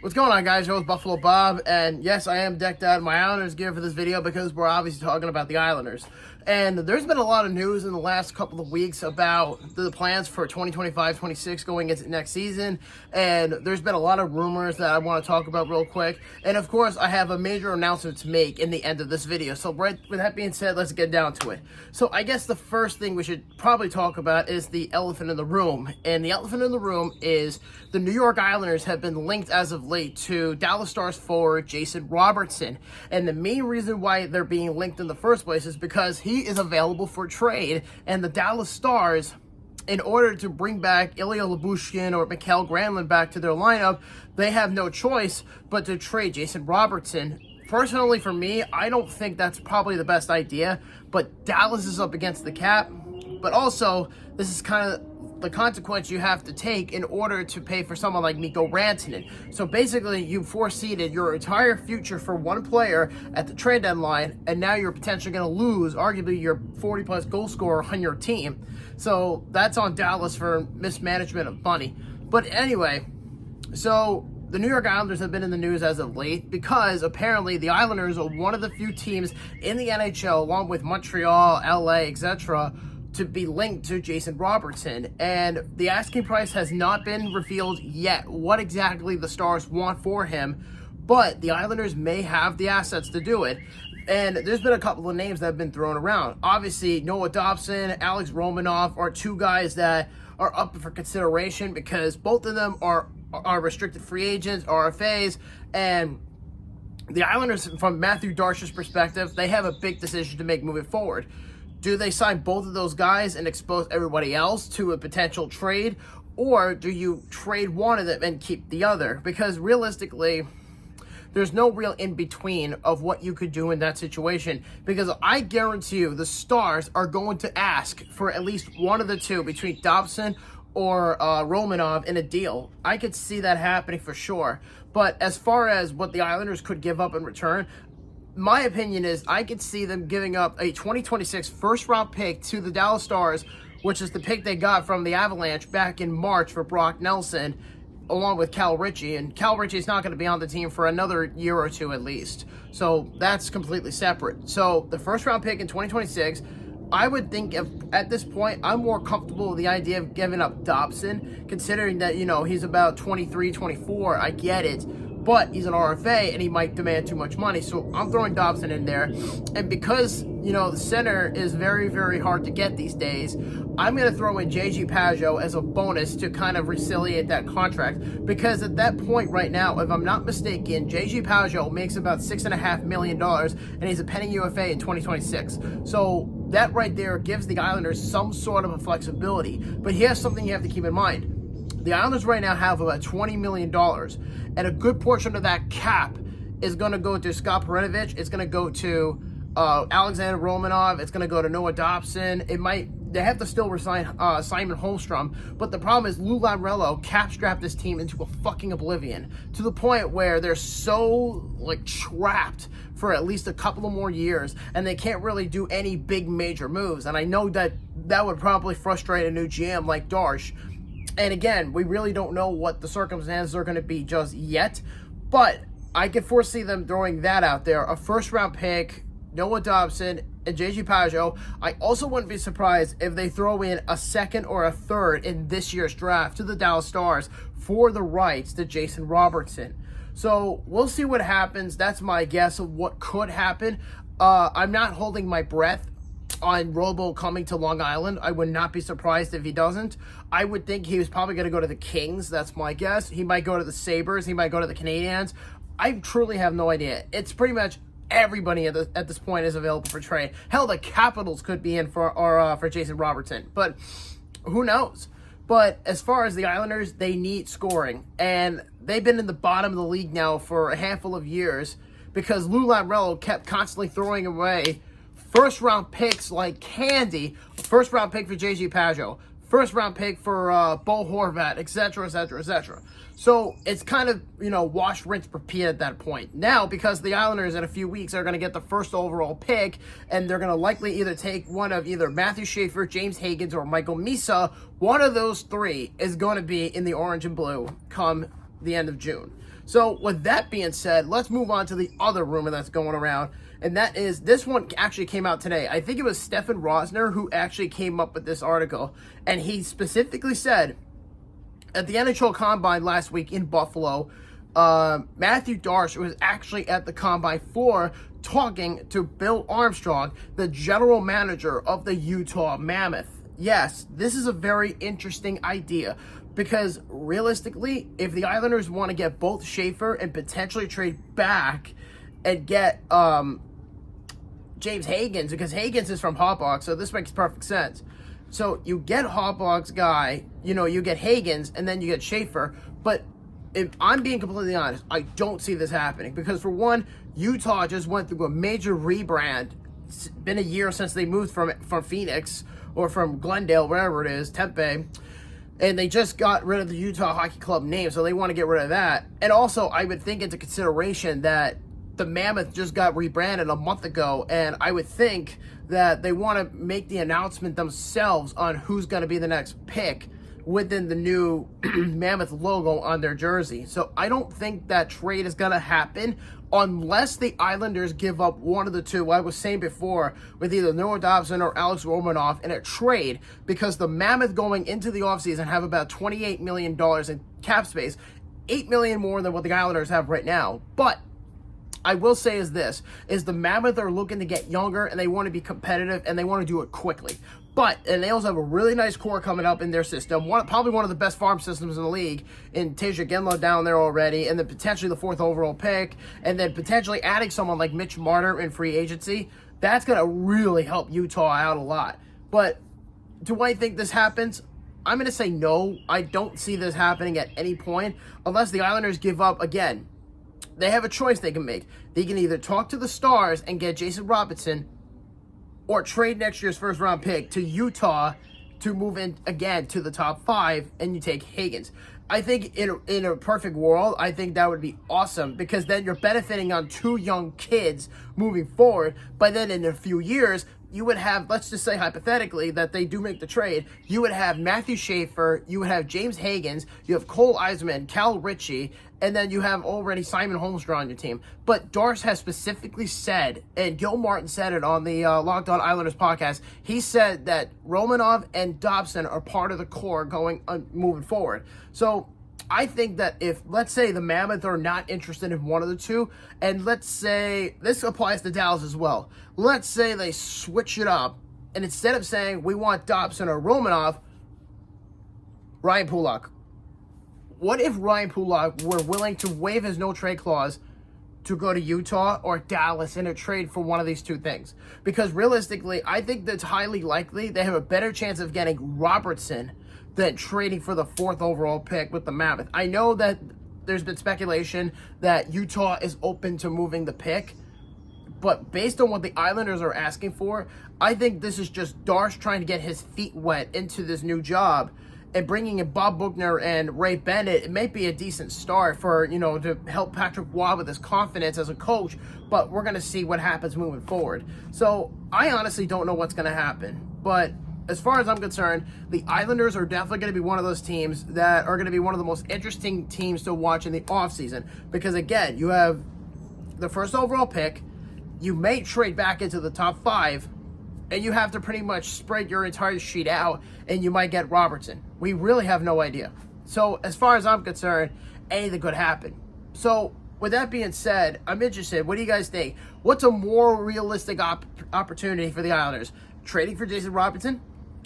What's going on, guys? It's Buffalo Bob, and yes, I am decked out in my Islanders gear for this video because we're obviously talking about the Islanders. And there's been a lot of news in the last couple of weeks about the plans for 2025-26 going into next season, and there's been a lot of rumors that I want to talk about real quick. And of course, I have a major announcement to make in the end of this video. So right with that being said, let's get down to it. So I guess the first thing we should probably talk about is the elephant in the room. And the elephant in the room is the New York Islanders have been linked as of late to Dallas Stars forward Jason Robertson. And the main reason why they're being linked in the first place is because he is available for trade, and the Dallas Stars, in order to bring back Ilya Lyubushkin or Mikael Granlund back to their lineup, they have no choice but to trade Jason Robertson. Personally, for me, I don't think that's probably the best idea, but Dallas is up against the cap. But also, this is kind of the consequence you have to take in order to pay for someone like Mikko Rantanen. So basically, you foreseeded your entire future for one player at the trade deadline, and now you're potentially going to lose, arguably, your 40-plus goal scorer on your team. So that's on Dallas for mismanagement of money. But anyway, so the New York Islanders have been in the news as of late because apparently the Islanders are one of the few teams in the NHL, along with Montreal, LA, etc., to be linked to Jason Robertson, and the asking price has not been revealed yet what exactly the Stars want for him, but the Islanders may have the assets to do it. And there's been a couple of names that have been thrown around. Obviously, Noah Dobson, Alex Romanov are two guys that are up for consideration because both of them are restricted free agents, RFAs, and the Islanders, from Matthew Darsh's perspective, they have a big decision to make moving forward. Do they sign both of those guys and expose everybody else to a potential trade? Or do you trade one of them and keep the other? Because realistically, there's no real in-between of what you could do in that situation. Because I guarantee you the Stars are going to ask for at least one of the two between Dobson or Romanov in a deal. I could see that happening for sure. But as far as what the Islanders could give up in return, my opinion is I could see them giving up a 2026 first-round pick to the Dallas Stars, which is the pick they got from the Avalanche back in March for Brock Nelson, along with Cal Ritchie. And Cal Ritchie is not going to be on the team for another year or two at least. So that's completely separate. So the first-round pick in 2026, I would think at this point, I'm more comfortable with the idea of giving up Dobson, considering that, he's about 23, 24. I get it. But he's an RFA and he might demand too much money. So I'm throwing Dobson in there. And because, the center is very, very hard to get these days, I'm going to throw in JG Pageau as a bonus to kind of reconciliate that contract. Because at that point right now, if I'm not mistaken, JG Pageau makes about $6.5 million and he's a pending UFA in 2026. So that right there gives the Islanders some sort of a flexibility. But here's something you have to keep in mind. The Islanders right now have about $20 million, and a good portion of that cap is going to go to Scott Perunovich. It's going to go to Alexander Romanov. It's going to go to Noah Dobson. They have to still resign Simon Holmstrom, but the problem is Lou Lamoriello cap-strapped this team into a fucking oblivion to the point where they're so trapped for at least a couple of more years, and they can't really do any big major moves. And I know that would probably frustrate a new GM like Darsh. And again, we really don't know what the circumstances are going to be just yet, but I could foresee them throwing that out there. A first-round pick, Noah Dobson, and JG Pageau. I also wouldn't be surprised if they throw in a second or a third in this year's draft to the Dallas Stars for the rights to Jason Robertson. So we'll see what happens. That's my guess of what could happen. I'm not holding my breath on Robo coming to Long Island. I would not be surprised if he doesn't. I would think he was probably going to go to the Kings. That's my guess. He might go to the Sabres. He might go to the Canadiens. I truly have no idea. It's pretty much everybody at this point is available for trade. Hell, the Capitals could be in for Jason Robertson, but who knows? But as far as the Islanders, they need scoring, and they've been in the bottom of the league now for a handful of years because Lou Lamoriello kept constantly throwing away first-round picks like candy. First-round pick for JG Pageau, first-round pick for Bo Horvat, etc., etc., etc. So it's kind of, wash, rinse, repeat at that point. Now, because the Islanders in a few weeks are going to get the first overall pick, and they're going to likely either take one of either Matthew Schaefer, James Higgins, or Michael Misa, one of those three is going to be in the orange and blue come the end of June. So with that being said, let's move on to the other rumor that's going around. And that is, this one actually came out today. I think it was Stefan Rosner who actually came up with this article. And he specifically said, at the NHL Combine last week in Buffalo, Matthew Darche was actually at the Combine floor talking to Bill Armstrong, the general manager of the Utah Mammoth. Yes, this is a very interesting idea because realistically, if the Islanders want to get both Schaefer and potentially trade back and get James Higgins, because Higgins is from Hawks, so this makes perfect sense. So you get Hawks guy, you get Higgins, and then you get Schaefer. But if I'm being completely honest, I don't see this happening because, for one, Utah just went through a major rebrand. It's been a year since they moved from Phoenix or from Glendale, wherever it is, Tempe. And they just got rid of the Utah Hockey Club name, so they want to get rid of that. And also, I would think into consideration that the Mammoth just got rebranded a month ago, and I would think that they want to make the announcement themselves on who's going to be the next pick within the new Mammoth logo on their jersey. So I don't think that trade is going to happen unless the Islanders give up one of the two, I was saying before, with either Noah Dobson or Alex Romanov in a trade, because the Mammoth going into the offseason have about $28 million in cap space, $8 million more than what the Islanders have right now. But I will say is the Mammoth are looking to get younger and they want to be competitive and they want to do it quickly. And they also have a really nice core coming up in their system. Probably one of the best farm systems in the league in Tasia Ginla down there already, and then potentially the 4th overall pick, and then potentially adding someone like Mitch Marner in free agency. That's going to really help Utah out a lot. But do I think this happens? I'm going to say no. I don't see this happening at any point unless the Islanders give up again. They have a choice they can make. They can either talk to the Stars and get Jason Robertson or trade next year's first-round pick to Utah to move in again to the top 5 and you take Higgins. I think in a perfect world, I think that would be awesome because then you're benefiting on 2 young kids moving forward. But then in a few years, you would have, let's just say hypothetically that they do make the trade, you would have Matthew Schaefer, you would have James Higgins, you have Cole Eisman, Cal Ritchie, and then you have already Simon Holmstrom on your team. But Darce has specifically said, and Gil Martin said it on the Locked On Islanders podcast, he said that Romanov and Dobson are part of the core moving forward. So I think that if, let's say, the Mammoth are not interested in one of the two, and let's say, this applies to Dallas as well, let's say they switch it up, and instead of saying, we want Dobson or Romanov, Ryan Pulock. What if Ryan Pulock were willing to waive his no-trade clause to go to Utah or Dallas in a trade for one of these two things? Because realistically, I think that's highly likely they have a better chance of getting Robertson than trading for the 4th overall pick with the Mammoth. I know that there's been speculation that Utah is open to moving the pick, but based on what the Islanders are asking for, I think this is just Darce trying to get his feet wet into this new job, and bringing in Bob Buchner and Ray Bennett, it may be a decent start for, to help Patrick Waugh with his confidence as a coach, but we're going to see what happens moving forward. So I honestly don't know what's going to happen, but as far as I'm concerned, the Islanders are definitely going to be one of those teams that are going to be one of the most interesting teams to watch in the offseason. Because, again, you have the 1st overall pick. You may trade back into the top 5. And you have to pretty much spread your entire sheet out. And you might get Robertson. We really have no idea. So, as far as I'm concerned, anything could happen. So, with that being said, I'm interested. What do you guys think? What's a more realistic opportunity for the Islanders? Trading for Jason Robertson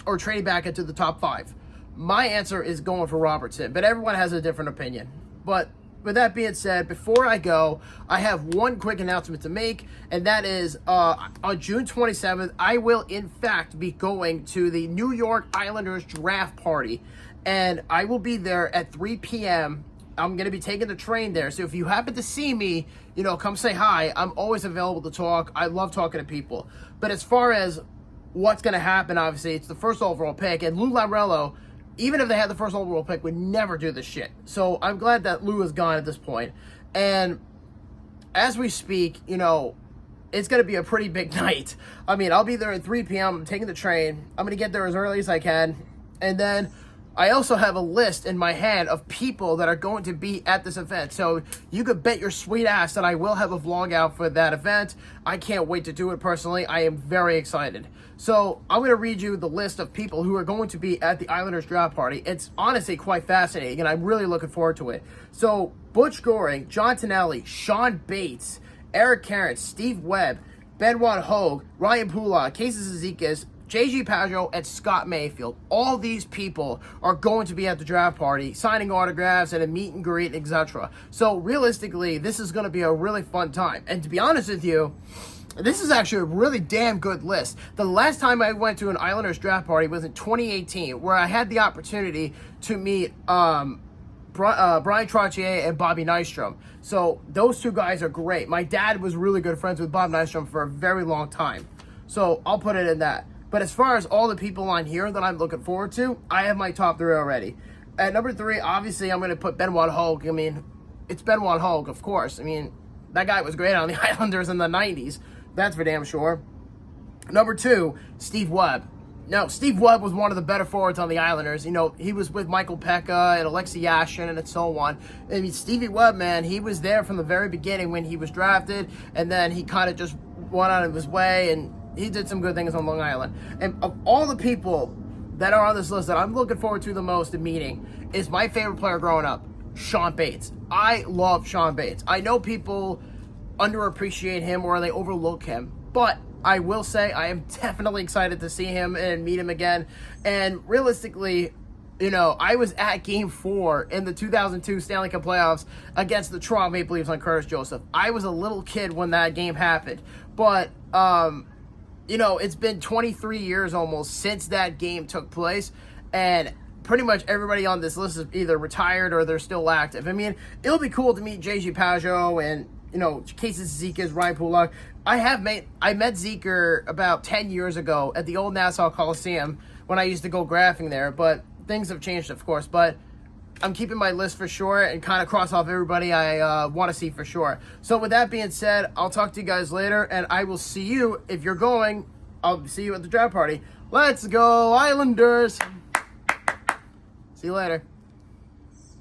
or trading back into the top 5? My answer is going for Robertson, but everyone has a different opinion. But with that being said, before I go, I have one quick announcement to make, and that is on June 27th, I will in fact be going to the New York Islanders draft party, and I will be there at 3 p.m. I'm going to be taking the train there, so if you happen to see me, come say hi. I'm always available to talk. I love talking to people. But as far as what's going to happen, obviously, it's the 1st overall pick, and Lou Lamoriello, even if they had the 1st overall pick, would never do this shit. So I'm glad that Lou is gone at this point. And as we speak, it's going to be a pretty big night. I mean, I'll be there at 3 p.m. I'm taking the train. I'm going to get there as early as I can. And then I also have a list in my hand of people that are going to be at this event. So you could bet your sweet ass that I will have a vlog out for that event. I can't wait to do it personally. I am very excited. So I'm going to read you the list of people who are going to be at the Islanders draft party. It's honestly quite fascinating, and I'm really looking forward to it. So Butch Goring, John Tonelli, Sean Bates, Eric Caron, Steve Webb, Benoit Hogue, Ryan Pulak, Casey Zizekas, J.G. Pajot, and Scott Mayfield. All these people are going to be at the draft party, signing autographs and a meet and greet, etc. So realistically, this is going to be a really fun time. And to be honest with you, this is actually a really damn good list. The last time I went to an Islanders draft party was in 2018, where I had the opportunity to meet Brian Trottier and Bobby Nystrom. So those two guys are great. My dad was really good friends with Bob Nystrom for a very long time. So I'll put it in that. But as far as all the people on here that I'm looking forward to, I have my top 3 already. At number 3, obviously, I'm going to put Benoit Hogue. I mean, it's Benoit Hogue, of course. I mean, that guy was great on the Islanders in the 90s. That's for damn sure. Number 2, Steve Webb. Now, Steve Webb was one of the better forwards on the Islanders. You know, he was with Michael Pekka and Alexei Yashin and so on. I mean, Stevie Webb, man, he was there from the very beginning when he was drafted, and then he kind of just went out of his way, and he did some good things on Long Island. And of all the people that are on this list that I'm looking forward to the most in meeting is my favorite player growing up, Sean Bates. I love Sean Bates. I know people underappreciate him or they overlook him, but I will say I am definitely excited to see him and meet him again. And realistically, you know, I was at Game 4 in the 2002 Stanley Cup playoffs against the Toronto Maple Leafs on Curtis Joseph. I was a little kid when that game happened, but you know, it's been 23 years almost since that game took place, and pretty much everybody on this list is either retired or they're still active. I mean, it'll be cool to meet J.G. Pajot and, you know, Casey Zizekas, Ryan Pulak. I met Zeker about 10 years ago at the old Nassau Coliseum when I used to go graphing there, but things have changed, of course. But I'm keeping my list for sure and kind of cross off everybody I want to see for sure. So with that being said, I'll talk to you guys later, and I will see you, if you're going, I'll see you at the draft party. Let's go, Islanders! See you later.